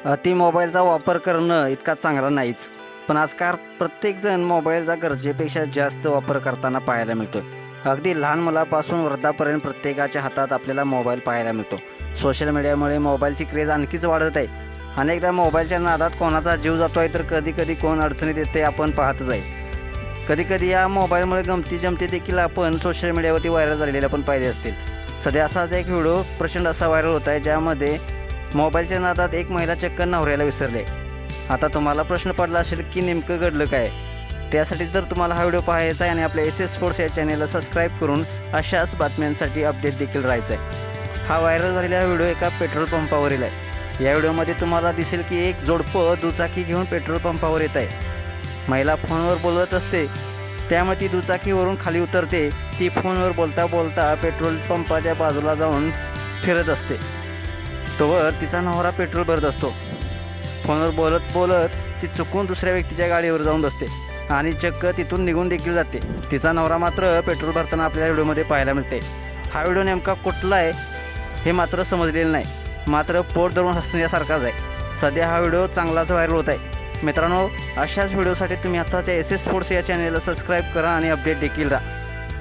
अति मोबाईलचा वापर करणं इतका चांगला नाहीच. पण आजकाल प्रत्येकजण मोबाईलचा गरजेपेक्षा जास्त वापर करताना पाहायला मिळतो. अगदी लहान मुलापासून वृद्धापर्यंत प्रत्येकाच्या हातात आपल्याला मोबाईल पाहायला मिळतो. सोशल मीडियामुळे मोबाईलची क्रेज आणखीच वाढत आहे. अनेकदा मोबाईलच्या नादात कोणाचा जीव जातो आहे, तर कधीकधी कोण अडचणीत येते आपण पाहतच आहे. कधीकधी या मोबाईलमुळे गमती देखील आपण सोशल मीडियावरती व्हायरल झालेले आपण पाहिले असतील. सध्या असाच एक व्हिडिओ प्रचंड असा व्हायरल होत आहे, ज्यामध्ये मोबाईलच्या नादात एक महिला चक्क नवऱ्याला विसरले. आता तुम्हाला प्रश्न पडला असेल की नेमकं घडलं काय. त्यासाठी जर तुम्हाला हा व्हिडिओ पाहायचा आहे आणि आपल्या SS स्पोर्ट्स या चॅनेलला सबस्क्राईब करून अशाच बातम्यांसाठी अपडेट देखील राहायचं आहे. हा व्हायरल झालेला व्हिडिओ एका पेट्रोल पंपावरील आहे. या व्हिडिओमध्ये तुम्हाला दिसेल की एक जोडपं दुचाकी घेऊन पेट्रोल पंपावर येत आहे. महिला फोनवर बोलत असते, त्यामुळे ती दुचाकीवरून खाली उतरते. ती फोनवर बोलता बोलता पेट्रोल पंपाच्या बाजूला जाऊन फिरत असते. तोवर तिचा नवरा पेट्रोल भरत असतो. फोनवर बोलत बोलत ती चुकून दुसऱ्या व्यक्तीच्या गाडीवर जाऊन बसते आणि चक्क तिथून निघून देखील जाते. तिचा नवरा मात्र पेट्रोल भरताना आपल्याला व्हिडिओमध्ये पाहायला मिळते. हा व्हिडिओ नेमका कुठला आहे हे मात्र समजलेलं नाही, मात्र पोट धरून हसण्यासारखाच आहे. सध्या हा व्हिडिओ चांगलाच व्हायरल होत आहे. मित्रांनो, अशाच व्हिडिओसाठी तुम्ही आताच्या SS स्पोर्ट्स या चॅनेलला सबस्क्राईब करा आणि अपडेट देखील राहा.